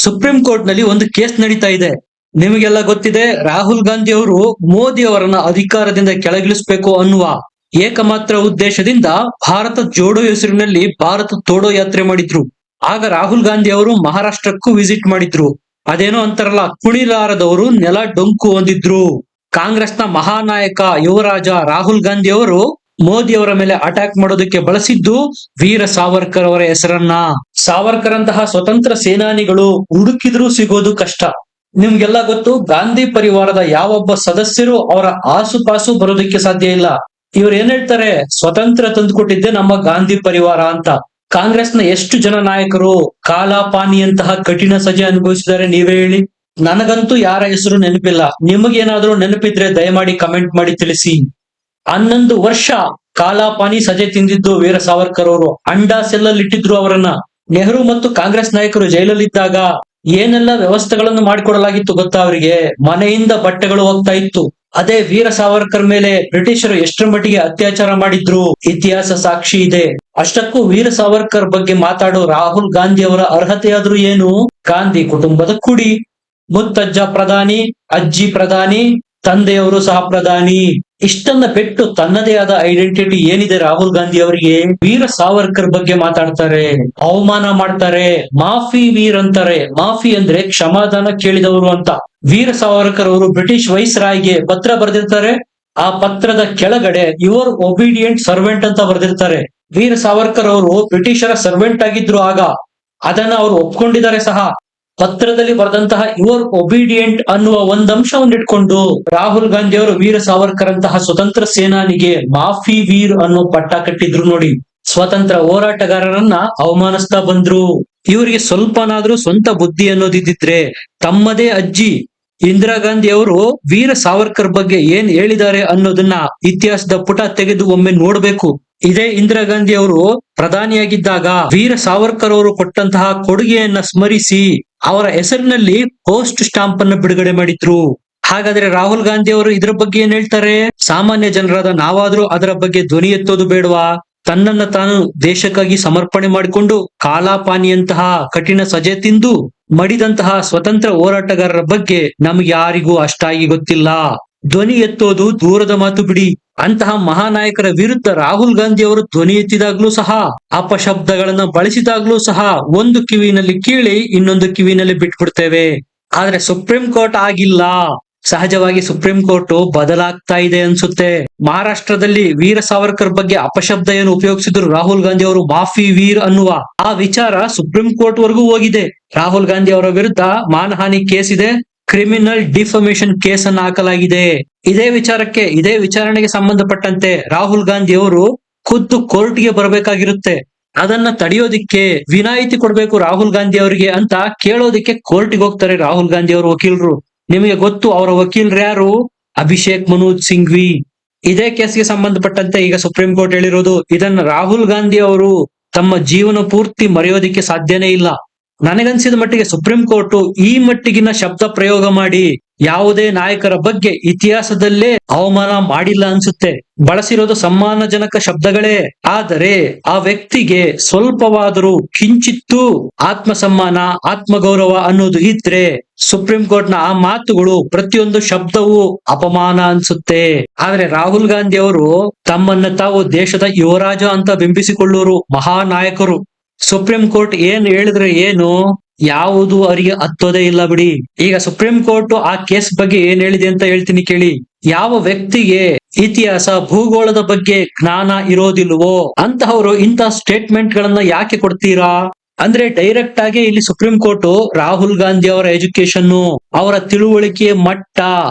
Supreme court ನಲ್ಲಿ ಒಂದು case ನಡೀತಾ ಇದೆ. ನಿಮಗೆಲ್ಲ ಗೊತ್ತಿದೆ, ರಾಹುಲ್ ಗಾಂಧಿ ಅವರು ಮೋದಿ ಅವರನ್ನ ಅಧಿಕಾರದಿಂದ ಕೆಳಗಿಳಿಸಬೇಕು ಅನ್ನುವ ಏಕಮಾತ್ರ ಉದ್ದೇಶದಿಂದ ಭಾರತ ಜೋಡೋ ಹೆಸರಿನಲ್ಲಿ ಭಾರತ ತೋಡೋ ಯಾತ್ರೆ ಮಾಡಿದ್ರು. ಆಗ ರಾಹುಲ್ ಗಾಂಧಿ ಅವರು ಮಹಾರಾಷ್ಟ್ರಕ್ಕೂ ವಿಸಿಟ್ ಮಾಡಿದ್ರು. ಅದೇನೋ ಅಂತಾರಲ್ಲ, ಕುಣಿಲಾರದವರು ನೆಲ ಡೊಂಕು ಹೊಂದಿದ್ರು. ಕಾಂಗ್ರೆಸ್ನ ಮಹಾನಾಯಕ ಯುವರಾಜ ರಾಹುಲ್ ಗಾಂಧಿ ಅವರು ಮೋದಿ ಅವರ ಮೇಲೆ ಅಟ್ಯಾಕ್ ಮಾಡೋದಕ್ಕೆ ಬಳಸಿದ್ದು ವೀರ ಸಾವರ್ಕರ್ ಅವರ ಹೆಸರನ್ನ. ಸಾವರ್ಕರ್ ಅಂತಹ ಸ್ವತಂತ್ರ ಸೇನಾನಿಗಳು ಹುಡುಕಿದ್ರೂ ಸಿಗೋದು ಕಷ್ಟ. ನಿಮ್ಗೆಲ್ಲ ಗೊತ್ತು, ಗಾಂಧಿ ಪರಿವಾರದ ಯಾವೊಬ್ಬ ಸದಸ್ಯರು ಅವರ ಆಸುಪಾಸು ಬರೋದಕ್ಕೆ ಸಾಧ್ಯ ಇಲ್ಲ. ಇವ್ರು ಏನ್ ಹೇಳ್ತಾರೆ, ಸ್ವತಂತ್ರ ತಂದುಕೊಟ್ಟಿದ್ದೆ ನಮ್ಮ ಗಾಂಧಿ ಪರಿವಾರ ಅಂತ. ಕಾಂಗ್ರೆಸ್ನ ಎಷ್ಟು ಜನ ನಾಯಕರು ಕಾಲಾಪಾನಿಯಂತಹ ಕಠಿಣ ಸಜೆ ಅನುಭವಿಸಿದ್ದಾರೆ ನೀವೇ ಹೇಳಿ. ನನಗಂತೂ ಯಾರ ಹೆಸರು ನೆನಪಿಲ್ಲ. ನಿಮಗೇನಾದ್ರೂ ನೆನಪಿದ್ರೆ ದಯಮಾಡಿ ಕಮೆಂಟ್ ಮಾಡಿ ತಿಳಿಸಿ. 11 ವರ್ಷ ಕಾಲಾಪಾನಿ ಸಜೆ ತಿಂದಿದ್ದು ವೀರ ಸಾವರ್ಕರ್ ಅವರು. ಅಂಡಾ ಸೆಲ್ಲಲ್ಲಿ ಇಟ್ಟಿದ್ರು ಅವರನ್ನ. ನೆಹರು ಮತ್ತು ಕಾಂಗ್ರೆಸ್ ನಾಯಕರು ಜೈಲಲ್ಲಿದ್ದಾಗ ಏನೆಲ್ಲ ವ್ಯವಸ್ಥೆಗಳನ್ನು ಮಾಡಿಕೊಡಲಾಗಿತ್ತು ಗೊತ್ತಾ ಅವರಿಗೆ? ಮನೆಯಿಂದ ಬಟ್ಟೆಗಳು ಹೋಗ್ತಾ ಇತ್ತು. ಅದೇ ವೀರ ಸಾವರ್ಕರ್ ಮೇಲೆ ಬ್ರಿಟಿಷರು ಎಷ್ಟರ ಮಟ್ಟಿಗೆ ಅತ್ಯಾಚಾರ ಮಾಡಿದ್ರು ಇತಿಹಾಸ ಸಾಕ್ಷಿ ಇದೆ. ಅಷ್ಟಕ್ಕೂ ವೀರ ಸಾವರ್ಕರ್ ಬಗ್ಗೆ ಮಾತಾಡೋ ರಾಹುಲ್ ಗಾಂಧಿ ಅವರ ಅರ್ಹತೆಯಾದ್ರೂ ಏನು? ಗಾಂಧಿ ಕುಟುಂಬದ ಕುಡಿ, ಮುತ್ತಜ್ಜ ಪ್ರಧಾನಿ, ಅಜ್ಜಿ ಪ್ರಧಾನಿ, ತಂದೆಯವರು ಸಹ ಪ್ರಧಾನಿ. ಇಷ್ಟನ್ನ ಬಿಟ್ಟು ತನ್ನದೇ ಆದ ಐಡೆಂಟಿಟಿ ಏನಿದೆ ರಾಹುಲ್ ಗಾಂಧಿ ಅವರಿಗೆ? ವೀರ ಸಾವರ್ಕರ್ ಬಗ್ಗೆ ಮಾತಾಡ್ತಾರೆ, ಅವಮಾನ ಮಾಡ್ತಾರೆ, ಮಾಫಿ ವೀರ್ ಅಂತಾರೆ. ಮಾಫಿ ಅಂದ್ರೆ ಕ್ಷಮಾದಾನ ಕೇಳಿದವರು ಅಂತ. ವೀರ ಸಾವರ್ಕರ್ ಅವರು ಬ್ರಿಟಿಷ್ ವೈಸ್ ರಾಯ್ಗೆ ಪತ್ರ ಬರೆದಿರ್ತಾರೆ. ಆ ಪತ್ರದ ಕೆಳಗಡೆ ಯುವರ್ ಒಬಿಡಿಯಂಟ್ ಸರ್ವೆಂಟ್ ಅಂತ ಬರೆದಿರ್ತಾರೆ. ವೀರ ಸಾವರ್ಕರ್ ಅವರು ಬ್ರಿಟಿಷರ ಸರ್ವೆಂಟ್ ಆಗಿದ್ರು ಆಗ. ಅದನ್ನ ಅವರು ಒಪ್ಕೊಂಡಿದ್ದಾರೆ ಸಹ. ಪತ್ರದಲ್ಲಿ ಬರೆದಂತಹ ಯುವರ್ ಒಬಿಡಿಯಂಟ್ ಅನ್ನುವ ಒಂದಂಶವನ್ನು ಇಟ್ಕೊಂಡು ರಾಹುಲ್ ಗಾಂಧಿ ಅವರು ವೀರ ಸಾವರ್ಕರ್ ಅಂತಹ ಸ್ವತಂತ್ರ ಸೇನಾನಿಗೆ ಮಾಫಿ ವೀರ್ ಅನ್ನೋ ಪಟ್ಟ ಕಟ್ಟಿದ್ರು ನೋಡಿ. ಸ್ವತಂತ್ರ ಹೋರಾಟಗಾರರನ್ನ ಅವಮಾನಿಸ್ತಾ ಬಂದ್ರು. ಇವರಿಗೆ ಸ್ವಲ್ಪನಾದ್ರೂ ಸ್ವಂತ ಬುದ್ಧಿ ಅನ್ನೋದಿದ್ರೆ, ತಮ್ಮದೇ ಅಜ್ಜಿ ಇಂದಿರಾ ಗಾಂಧಿ ಅವರು ವೀರ ಸಾವರ್ಕರ್ ಬಗ್ಗೆ ಏನ್ ಹೇಳಿದ್ದಾರೆ ಅನ್ನೋದನ್ನ ಇತಿಹಾಸದ ಪುಟ ತೆಗೆದು ಒಮ್ಮೆ ನೋಡ್ಬೇಕು. ಇದೇ ಇಂದಿರಾ ಗಾಂಧಿ ಅವರು ಪ್ರಧಾನಿಯಾಗಿದ್ದಾಗ ವೀರ ಸಾವರ್ಕರ್ ಅವರು ಕೊಟ್ಟಂತಹ ಕೊಡುಗೆಯನ್ನ ಸ್ಮರಿಸಿ ಅವರ ಹೆಸರಿನಲ್ಲಿ ಪೋಸ್ಟ್ ಸ್ಟಾಂಪ್ ಅನ್ನು ಬಿಡುಗಡೆ ಮಾಡಿದ್ರು. ಹಾಗಾದ್ರೆ ರಾಹುಲ್ ಗಾಂಧಿ ಅವರು ಇದರ ಬಗ್ಗೆ ಏನ್ ಹೇಳ್ತಾರೆ? ಸಾಮಾನ್ಯ ಜನರಾದ ನಾವಾದ್ರೂ ಅದರ ಬಗ್ಗೆ ಧ್ವನಿ ಎತ್ತೋದು ಬೇಡವಾ? ತನ್ನನ್ನ ತಾನು ದೇಶಕ್ಕಾಗಿ ಸಮರ್ಪಣೆ ಮಾಡಿಕೊಂಡು ಕಾಲಾಪಾನಿಯಂತಹ ಕಠಿಣ ಸಜೆ ತಿಂದು ಮಡಿದಂತಹ ಸ್ವತಂತ್ರ ಹೋರಾಟಗಾರರ ಬಗ್ಗೆ ನಮ್ಗೆ ಯಾರಿಗೂ ಅಷ್ಟಾಗಿ ಗೊತ್ತಿಲ್ಲ. ಧ್ವನಿ ಎತ್ತೋದು ದೂರದ ಮಾತು ಬಿಡಿ, ಅಂತಹ ಮಹಾನಾಯಕರ ವಿರುದ್ಧ ರಾಹುಲ್ ಗಾಂಧಿ ಅವರು ಧ್ವನಿ ಎತ್ತಿದಾಗ್ಲೂ ಸಹ, ಅಪಶಬ್ದಗಳನ್ನ ಬಳಸಿದಾಗ್ಲೂ ಸಹ ಒಂದು ಕಿವಿನಲ್ಲಿ ಕೀಳಿ ಇನ್ನೊಂದು ಕಿವಿನಲ್ಲಿ ಬಿಟ್ಬಿಡ್ತೇವೆ. ಆದ್ರೆ ಸುಪ್ರೀಂ ಕೋರ್ಟ್ ಆಗಿಲ್ಲ. ಸಹಜವಾಗಿ ಸುಪ್ರೀಂ ಕೋರ್ಟ್ ಬದಲಾಗ್ತಾ ಇದೆ ಅನ್ಸುತ್ತೆ. ಮಹಾರಾಷ್ಟ್ರದಲ್ಲಿ ವೀರ ಸಾವರ್ಕರ್ ಬಗ್ಗೆ ಅಪಶಬ್ದ ಏನು ಉಪಯೋಗಿಸಿದ್ರು ರಾಹುಲ್ ಗಾಂಧಿ ಅವರು, ಮಾಫಿ ವೀರ್ ಅನ್ನುವ ಆ ವಿಚಾರ ಸುಪ್ರೀಂ ಕೋರ್ಟ್ ವರೆಗೂ ಹೋಗಿದೆ. ರಾಹುಲ್ ಗಾಂಧಿ ಅವರ ವಿರುದ್ಧ ಮಾನಹಾನಿ ಕೇಸ್ ಇದೆ, ಕ್ರಿಮಿನಲ್ ಡಿಫಮೇಷನ್ ಕೇಸ್ ಅನ್ನು ಹಾಕಲಾಗಿದೆ. ಇದೇ ವಿಚಾರಕ್ಕೆ, ಇದೇ ವಿಚಾರಣೆಗೆ ಸಂಬಂಧಪಟ್ಟಂತೆ ರಾಹುಲ್ ಗಾಂಧಿ ಅವರು ಖುದ್ದು ಕೋರ್ಟ್ಗೆ ಬರಬೇಕಾಗಿರುತ್ತೆ. ಅದನ್ನ ತಡೆಯೋದಿಕ್ಕೆ ವಿನಾಯಿತಿ ಕೊಡ್ಬೇಕು ರಾಹುಲ್ ಗಾಂಧಿ ಅವರಿಗೆ ಅಂತ ಕೇಳೋದಿಕ್ಕೆ ಕೋರ್ಟ್ಗೆ ಹೋಗ್ತಾರೆ ರಾಹುಲ್ ಗಾಂಧಿ ಅವರ ವಕೀಲರು. ನಿಮಗೆ ಗೊತ್ತು ಅವರ ವಕೀಲರು ಯಾರು? ಅಭಿಷೇಕ್ ಮನು ಸಿಂಘ್ವಿ. ಇದೇ ಕೇಸ್ಗೆ ಸಂಬಂಧಪಟ್ಟಂತೆ ಈಗ ಸುಪ್ರೀಂ ಕೋರ್ಟ್ ಹೇಳಿರೋದು, ಇದನ್ನ ರಾಹುಲ್ ಗಾಂಧಿ ಅವರು ತಮ್ಮ ಜೀವನ ಪೂರ್ತಿ ಮರೆಯೋದಿಕ್ಕೆ ಸಾಧ್ಯನೇ ಇಲ್ಲ. ನನಗನ್ಸಿದ ಮಟ್ಟಿಗೆ ಸುಪ್ರೀಂ ಕೋರ್ಟ್ ಈ ಮಟ್ಟಿಗಿನ ಶಬ್ದ ಪ್ರಯೋಗ ಮಾಡಿ ಯಾವುದೇ ನಾಯಕರ ಬಗ್ಗೆ ಇತಿಹಾಸದಲ್ಲೇ ಅವಮಾನ ಮಾಡಿಲ್ಲ ಅನ್ಸುತ್ತೆ. ಬಳಸಿರೋದು ಸಮ್ಮಾನಜನಕ ಶಬ್ದಗಳೇ, ಆದರೆ ಆ ವ್ಯಕ್ತಿಗೆ ಸ್ವಲ್ಪವಾದರೂ ಕಿಂಚಿತ್ತೂ ಆತ್ಮಸಮ್ಮಾನ, ಆತ್ಮಗೌರವ ಅನ್ನೋದು ಇದ್ರೆ ಸುಪ್ರೀಂ ಕೋರ್ಟ್ ನ ಆ ಮಾತುಗಳು ಪ್ರತಿಯೊಂದು ಶಬ್ದವೂ ಅಪಮಾನ ಅನ್ಸುತ್ತೆ. ಆದ್ರೆ ರಾಹುಲ್ ಗಾಂಧಿ ಅವರು ತಮ್ಮನ್ನ ತಾವು ದೇಶದ ಯುವರಾಜ ಅಂತ ಬಿಂಬಿಸಿಕೊಳ್ಳುವರು ಮಹಾನಾಯಕರು. ಸುಪ್ರೀಂ ಕೋರ್ಟ್ ಏನ್ ಹೇಳಿದ್ರೆ ಏನು, ಯಾವುದು ಅವರಿಗೆ ಹತ್ತೋದೇ ಇಲ್ಲ ಬಿಡಿ. ಈಗ ಸುಪ್ರೀಂ ಕೋರ್ಟ್ ಆ ಕೇಸ್ ಬಗ್ಗೆ ಏನ್ ಹೇಳಿದೆ ಅಂತ ಹೇಳ್ತೀನಿ ಕೇಳಿ. ಯಾವ ವ್ಯಕ್ತಿಗೆ ಇತಿಹಾಸ, ಭೂಗೋಳದ ಬಗ್ಗೆ ಜ್ಞಾನ ಇರೋದಿಲ್ವೋ ಅಂತಹವರು ಇಂತಹ ಸ್ಟೇಟ್ಮೆಂಟ್ ಗಳನ್ನ ಯಾಕೆ ಕೊಡ್ತೀರಾ? ಅಂದ್ರೆ ಡೈರೆಕ್ಟ್ ಆಗಿ ಇಲ್ಲಿ ಸುಪ್ರೀಂ ಕೋರ್ಟ್ ರಾಹುಲ್ ಗಾಂಧಿ ಅವರ ಎಜುಕೇಶನ್, ಅವರ ತಿಳುವಳಿಕೆ ಮಟ್ಟ,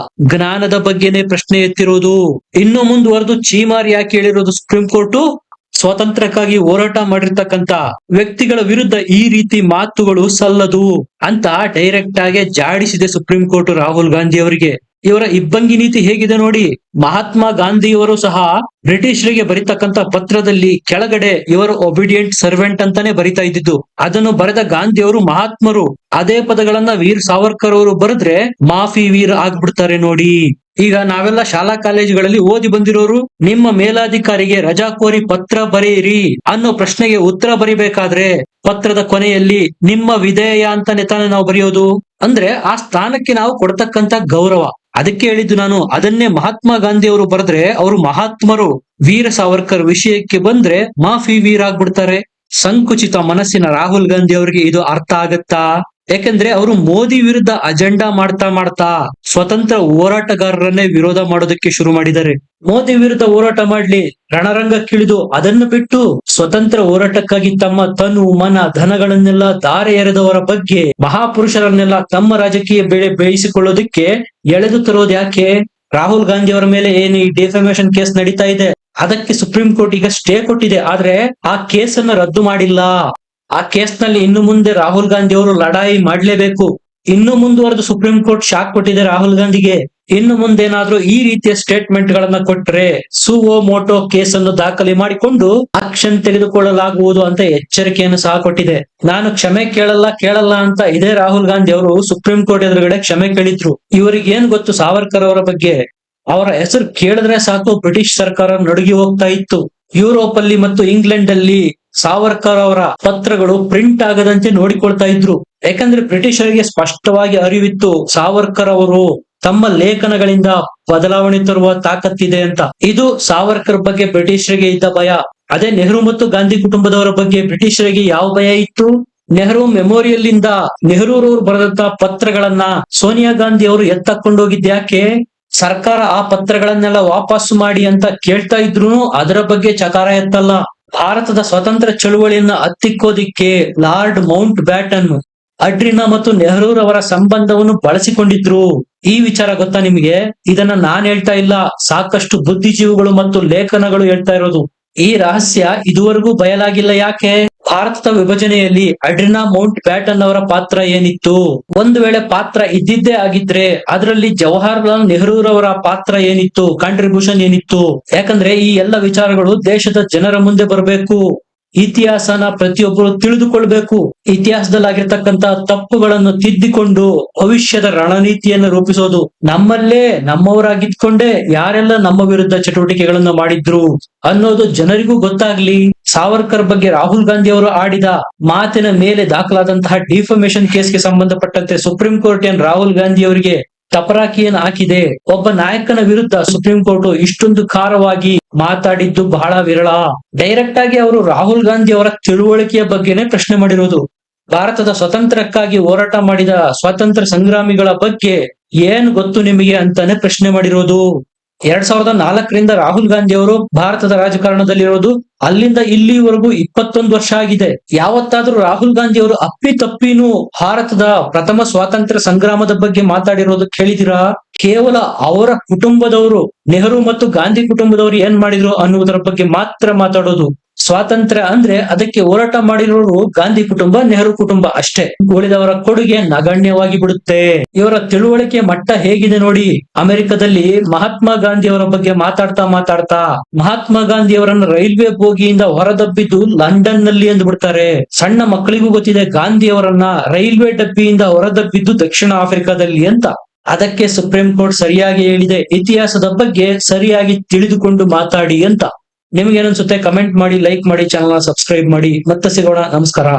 ಜ್ಞಾನದ ಬಗ್ಗೆನೆ ಪ್ರಶ್ನೆ ಎತ್ತಿರೋದು. ಇನ್ನು ಮುಂದುವರೆದು ಚೀಮಾರಿ ಯಾಕೆ ಹೇಳಿರೋದು ಸುಪ್ರೀಂ ಕೋರ್ಟ್? ಸ್ವಾತಂತ್ರ್ಯಕ್ಕಾಗಿ ಹೋರಾಟ ಮಾಡಿರ್ತಕ್ಕಂತ ವ್ಯಕ್ತಿಗಳ ವಿರುದ್ಧ ಈ ರೀತಿ ಮಾತುಗಳು ಸಲ್ಲದು ಅಂತ ಡೈರೆಕ್ಟ್ ಆಗಿ ಜಾಡಿಸಿದೆ ಸುಪ್ರೀಂ ಕೋರ್ಟ್ ರಾಹುಲ್ ಗಾಂಧಿ ಅವರಿಗೆ. ಇವರ ಇಬ್ಬಂಗಿ ನೀತಿ ಹೇಗಿದೆ ನೋಡಿ. ಮಹಾತ್ಮ ಗಾಂಧಿಯವರು ಸಹ ಬ್ರಿಟಿಷರಿಗೆ ಬರೀತಕ್ಕಂತ ಪತ್ರದಲ್ಲಿ ಕೆಳಗಡೆ ಇವರು ಒಬಿಡಿಯಂಟ್ ಸರ್ವೆಂಟ್ ಅಂತಾನೆ ಬರಿತಾ ಇದ್ದಿದ್ದು. ಅದನ್ನು ಬರೆದ ಗಾಂಧಿಯವರು ಮಹಾತ್ಮರು ಅದೇ ಪದಗಳನ್ನ ವೀರ್ ಸಾವರ್ಕರ್ ಅವರು ಬರೆದ್ರೆ ಮಾಫಿ ವೀರ್ ಆಗ್ಬಿಡ್ತಾರೆ ನೋಡಿ. ಈಗ ನಾವೆಲ್ಲ ಶಾಲಾ ಕಾಲೇಜುಗಳಲ್ಲಿ ಓದಿ ಬಂದಿರೋರು, ನಿಮ್ಮ ಮೇಲಾಧಿಕಾರಿಗೆ ರಜಾಕೋರಿ ಪತ್ರ ಬರೆಯಿರಿ ಅನ್ನೋ ಪ್ರಶ್ನೆಗೆ ಉತ್ತರ ಬರಿಬೇಕಾದ್ರೆ ಪತ್ರದ ಕೊನೆಯಲ್ಲಿ ನಿಮ್ಮ ವಿಧೇಯ ಅಂತಾನೆ ತಾನೇ ನಾವು ಬರೆಯೋದು. ಅಂದ್ರೆ ಆ ಸ್ಥಾನಕ್ಕೆ ನಾವು ಕೊಡ್ತಕ್ಕಂತ ಗೌರವ. ಅದಕ್ಕೆ ಹೇಳಿದ್ದು ನಾನು, ಅದನ್ನೇ ಮಹಾತ್ಮ ಗಾಂಧಿ ಅವರು ಬರೆದ್ರೆ ಅವರು ಮಹಾತ್ಮರು, ವೀರ ಸಾವರ್ಕರ್ ವಿಷಯಕ್ಕೆ ಬಂದ್ರೆ ಮಾಫಿ ವೀರ್ ಆಗ್ಬಿಡ್ತಾರೆ. ಸಂಕುಚಿತ ಮನಸ್ಸಿನ ರಾಹುಲ್ ಗಾಂಧಿ ಅವರಿಗೆ ಇದು ಅರ್ಥ ಆಗತ್ತಾ? ಯಾಕಂದ್ರೆ ಅವರು ಮೋದಿ ವಿರುದ್ಧ ಅಜೆಂಡಾ ಮಾಡ್ತಾ ಸ್ವತಂತ್ರ ಹೋರಾಟಗಾರರನ್ನೇ ವಿರೋಧ ಮಾಡೋದಕ್ಕೆ ಶುರು ಮಾಡಿದ್ದಾರೆ. ಮೋದಿ ವಿರುದ್ಧ ಹೋರಾಟ ಮಾಡ್ಲಿ, ರಣರಂಗಕ್ಕಿಳಿದು ಅದನ್ನು ಬಿಟ್ಟು ಸ್ವತಂತ್ರ ಹೋರಾಟಕ್ಕಾಗಿ ತಮ್ಮ ತನು ಮನ ಧನಗಳನ್ನೆಲ್ಲ ಧಾರೆ ಎರೆದವರ ಬಗ್ಗೆ, ಮಹಾಪುರುಷರನ್ನೆಲ್ಲ ತಮ್ಮ ರಾಜಕೀಯ ಬೆಳೆ ಬೇಯಿಸಿಕೊಳ್ಳೋದಕ್ಕೆ ಎಳೆದು ತರೋದು ಯಾಕೆ? ರಾಹುಲ್ ಗಾಂಧಿ ಅವರ ಮೇಲೆ ಏನು ಈ ಡಿಫಾಮೇಷನ್ ಕೇಸ್ ನಡೀತಾ ಇದೆ, ಅದಕ್ಕೆ ಸುಪ್ರೀಂ ಕೋರ್ಟ್ ಈಗ ಸ್ಟೇ ಕೊಟ್ಟಿದೆ. ಆದ್ರೆ ಆ ಕೇಸನ್ನ ರದ್ದು ಮಾಡಿಲ್ಲ. ಆ ಕೇಸ್ ನಲ್ಲಿ ಇನ್ನು ಮುಂದೆ ರಾಹುಲ್ ಗಾಂಧಿ ಅವರು ಲಡಾಯಿ ಮಾಡ್ಲೇಬೇಕು. ಇನ್ನು ಮುಂದುವರೆದು ಸುಪ್ರೀಂ ಕೋರ್ಟ್ ಶಾಕ್ ಕೊಟ್ಟಿದೆ ರಾಹುಲ್ ಗಾಂಧಿಗೆ. ಇನ್ನು ಮುಂದೇನಾದ್ರೂ ಈ ರೀತಿಯ ಸ್ಟೇಟ್ಮೆಂಟ್ ಗಳನ್ನ ಕೊಟ್ರೆ ಸುವೋ ಮೋಟೋ ಕೇಸ್ ಅನ್ನು ದಾಖಲೆ ಮಾಡಿಕೊಂಡು ಆಕ್ಷನ್ ತೆಗೆದುಕೊಳ್ಳಲಾಗುವುದು ಅಂತ ಎಚ್ಚರಿಕೆಯನ್ನು ಸಹ ಕೊಟ್ಟಿದೆ. ನಾನು ಕ್ಷಮೆ ಕೇಳಲ್ಲ ಅಂತ ಇದೇ ರಾಹುಲ್ ಗಾಂಧಿ ಅವರು ಸುಪ್ರೀಂ ಕೋರ್ಟ್ ಎದುರುಗಡೆ ಕ್ಷಮೆ ಕೇಳಿದ್ರು. ಇವರಿಗೆ ಏನ್ ಗೊತ್ತು ಸಾವರ್ಕರ್ ಅವರ ಬಗ್ಗೆ? ಅವರ ಹೆಸರು ಕೇಳಿದ್ರೆ ಸಾಕು ಬ್ರಿಟಿಷ್ ಸರ್ಕಾರ ನಡುಗಿ ಹೋಗ್ತಾ ಇತ್ತು. ಯುರೋಪ್ ಅಲ್ಲಿ ಮತ್ತು ಇಂಗ್ಲೆಂಡ್ ಅಲ್ಲಿ ಸಾವರ್ಕರ್ ಅವರ ಪತ್ರಗಳು ಪ್ರಿಂಟ್ ಆಗದಂತೆ ನೋಡಿಕೊಳ್ತಾ ಇದ್ರು. ಯಾಕಂದ್ರೆ ಬ್ರಿಟಿಷರಿಗೆ ಸ್ಪಷ್ಟವಾಗಿ ಅರಿವಿತ್ತು ಸಾವರ್ಕರ್ ಅವರು ತಮ್ಮ ಲೇಖನಗಳಿಂದ ಬದಲಾವಣೆ ತರುವ ತಾಕತ್ತಿದೆ ಅಂತ. ಇದು ಸಾವರ್ಕರ್ ಬಗ್ಗೆ ಬ್ರಿಟಿಷರಿಗೆ ಇದ್ದ ಭಯ. ಅದೇ ನೆಹರು ಮತ್ತು ಗಾಂಧಿ ಕುಟುಂಬದವರ ಬಗ್ಗೆ ಬ್ರಿಟಿಷರಿಗೆ ಯಾವ ಭಯ ಇತ್ತು? ನೆಹರು ಮೆಮೋರಿಯಲ್ ಇಂದ ನೆಹರೂರವರು ಬರೆದಂತ ಪತ್ರಗಳನ್ನ ಸೋನಿಯಾ ಗಾಂಧಿ ಅವರು ಎತ್ತಕೊಂಡೋಗಿದ್ಯಾಕೆ? ಸರ್ಕಾರ ಆ ಪತ್ರಗಳನ್ನೆಲ್ಲ ವಾಪಸ್ಸು ಮಾಡಿ ಅಂತ ಕೇಳ್ತಾ ಇದ್ರು ಅದರ ಬಗ್ಗೆ ಚಕಾರ ಎತ್ತಲ್ಲ. ಭಾರತದ ಸ್ವತಂತ್ರ ಚಳುವಳಿಯನ್ನ ಹತ್ತಿಕ್ಕೋದಿಕ್ಕೆ ಲಾರ್ಡ್ ಮೌಂಟ್ ಬ್ಯಾಟನ್ ಅಡ್ರಿನಾ ಮತ್ತು ನೆಹರೂರವರ ಸಂಬಂಧವನ್ನು ಬಳಸಿಕೊಂಡಿದ್ರು. ಈ ವಿಚಾರ ಗೊತ್ತಾ ನಿಮಗೆ? ಇದನ್ನ ನಾನ್ ಹೇಳ್ತಾ ಇಲ್ಲ, ಸಾಕಷ್ಟು ಬುದ್ಧಿಜೀವಿಗಳು ಮತ್ತು ಲೇಖನಗಳು ಹೇಳ್ತಾ ಇರೋದು. ಈ ರಹಸ್ಯ ಇದುವರೆಗೂ ಬಯಲಾಗಿಲ್ಲ. ಯಾಕೆ? ಭಾರತದ ವಿಭಜನೆಯಲ್ಲಿ ಅಡ್ರಿನಾ ಮೌಂಟ್ ಬ್ಯಾಟನ್ ಅವರ ಪಾತ್ರ ಏನಿತ್ತು? ಒಂದು ವೇಳೆ ಪಾತ್ರ ಇದ್ದಿದ್ದೇ ಆಗಿದ್ರೆ ಅದರಲ್ಲಿ ಜವಾಹರ್ಲಾಲ್ ನೆಹರೂರವರ ಪಾತ್ರ ಏನಿತ್ತು, ಕಾಂಟ್ರಿಬ್ಯೂಷನ್ ಏನಿತ್ತು? ಯಾಕಂದ್ರೆ ಈ ಎಲ್ಲ ವಿಚಾರಗಳು ದೇಶದ ಜನರ ಮುಂದೆ ಬರಬೇಕು. ಇತಿಹಾಸನ ಪ್ರತಿಯೊಬ್ಬರು ತಿಳಿದುಕೊಳ್ಬೇಕು. ಇತಿಹಾಸದಲ್ಲಾಗಿರ್ತಕ್ಕಂತ ತಪ್ಪುಗಳನ್ನು ತಿದ್ದಿಕೊಂಡು ಭವಿಷ್ಯದ ರಣನೀತಿಯನ್ನು ರೂಪಿಸೋದು. ನಮ್ಮಲ್ಲೇ ನಮ್ಮವರಾಗಿದ್ಕೊಂಡೇ ಯಾರೆಲ್ಲ ನಮ್ಮ ವಿರುದ್ಧ ಚಟುವಟಿಕೆಗಳನ್ನ ಮಾಡಿದ್ರು ಅನ್ನೋದು ಜನರಿಗೂ ಗೊತ್ತಾಗ್ಲಿ. ಸಾವರ್ಕರ್ ಬಗ್ಗೆ ರಾಹುಲ್ ಗಾಂಧಿ ಅವರು ಆಡಿದ ಮಾತಿನ ಮೇಲೆ ದಾಖಲಾದಂತಹ ಡಿಫಮೇಷನ್ ಕೇಸ್ಗೆ ಸಂಬಂಧಪಟ್ಟಂತೆ ಸುಪ್ರೀಂ ಕೋರ್ಟ್ ಏನ್ ರಾಹುಲ್ ಗಾಂಧಿ ಅವರಿಗೆ ತಪರಾಕಿಯನ್ನು ಹಾಕಿದೆ? ಒಬ್ಬ ನಾಯಕನ ವಿರುದ್ಧ ಸುಪ್ರೀಂ ಕೋರ್ಟ್ ಇಷ್ಟೊಂದು ಖಾರವಾಗಿ ಮಾತಾಡಿದ್ದು ಬಹಳ ವಿರಳ. ಡೈರೆಕ್ಟ್ ಆಗಿ ಅವರು ರಾಹುಲ್ ಗಾಂಧಿ ಅವರ ತಿಳುವಳಿಕೆಯ ಬಗ್ಗೆನೇ ಪ್ರಶ್ನೆ ಮಾಡಿರೋದು. ಭಾರತದ ಸ್ವತಂತ್ರಕ್ಕಾಗಿ ಹೋರಾಟ ಮಾಡಿದ ಸ್ವಾತಂತ್ರ್ಯ ಸಂಗ್ರಾಮಿಗಳ ಬಗ್ಗೆ ಏನ್ ಗೊತ್ತು ನಿಮಗೆ ಅಂತಾನೆ ಪ್ರಶ್ನೆ ಮಾಡಿರೋದು. 2004ರಿಂದ ರಾಹುಲ್ ಗಾಂಧಿ ಅವರು ಭಾರತದ ರಾಜಕಾರಣದಲ್ಲಿರೋದು. ಅಲ್ಲಿಂದ ಇಲ್ಲಿವರೆಗೂ 21 ವರ್ಷ ಆಗಿದೆ. ಯಾವತ್ತಾದ್ರೂ ರಾಹುಲ್ ಗಾಂಧಿ ಅವರು ಅಪ್ಪಿತಪ್ಪಿನೂ ಭಾರತದ ಪ್ರಥಮ ಸ್ವಾತಂತ್ರ್ಯ ಸಂಗ್ರಾಮದ ಬಗ್ಗೆ ಮಾತಾಡಿರೋದು ಕೇಳಿದಿರಾ? ಕೇವಲ ಅವರ ಕುಟುಂಬದವರು, ನೆಹರು ಮತ್ತು ಗಾಂಧಿ ಕುಟುಂಬದವರು ಏನ್ ಮಾಡಿದ್ರು ಅನ್ನುವುದರ ಬಗ್ಗೆ ಮಾತ್ರ ಮಾತಾಡೋದು. ಸ್ವಾತಂತ್ರ್ಯ ಅಂದ್ರೆ ಅದಕ್ಕೆ ಹೋರಾಟ ಮಾಡಿರೋರು ಗಾಂಧಿ ಕುಟುಂಬ, ನೆಹರು ಕುಟುಂಬ ಅಷ್ಟೇ. ಉಳಿದವರ ಕೊಡುಗೆ ನಗಣ್ಯವಾಗಿ ಬಿಡುತ್ತೆ. ಇವರ ತಿಳುವಳಿಕೆ ಮಟ್ಟ ಹೇಗಿದೆ ನೋಡಿ. ಅಮೆರಿಕದಲ್ಲಿ ಮಹಾತ್ಮ ಗಾಂಧಿ ಅವರ ಬಗ್ಗೆ ಮಾತಾಡ್ತಾ ಮಹಾತ್ಮ ಗಾಂಧಿ ಅವರನ್ನ ರೈಲ್ವೆ ಬೋಗಿಯಿಂದ ಹೊರದಬ್ಬಿದ್ದು ಲಂಡನ್ ನಲ್ಲಿ ಎಂದು ಬಿಡ್ತಾರೆ. ಸಣ್ಣ ಮಕ್ಕಳಿಗೂ ಗೊತ್ತಿದೆ ಗಾಂಧಿ ಅವರನ್ನ ರೈಲ್ವೆ ಡಬ್ಬಿಯಿಂದ ಹೊರದಬ್ಬಿದ್ದು ದಕ್ಷಿಣ ಆಫ್ರಿಕಾದಲ್ಲಿ ಅಂತ. ಅದಕ್ಕೆ ಸುಪ್ರೀಂ ಕೋರ್ಟ್ ಸರಿಯಾಗಿ ಹೇಳಿದೆ, ಇತಿಹಾಸದ ಬಗ್ಗೆ ಸರಿಯಾಗಿ ತಿಳಿದುಕೊಂಡು ಮಾತಾಡಿ ಅಂತ. ನಿಮ್ಗೆ ಏನನ್ಸುತ್ತೆ? ಕಮೆಂಟ್ ಮಾಡಿ, ಲೈಕ್ ಮಾಡಿ, ಚಾನಲ್ ಸಬ್ಸ್ಕ್ರೈಬ್ ಮಾಡಿ. ಮತ್ತೆ ಸಿಗೋಣ. ನಮಸ್ಕಾರ.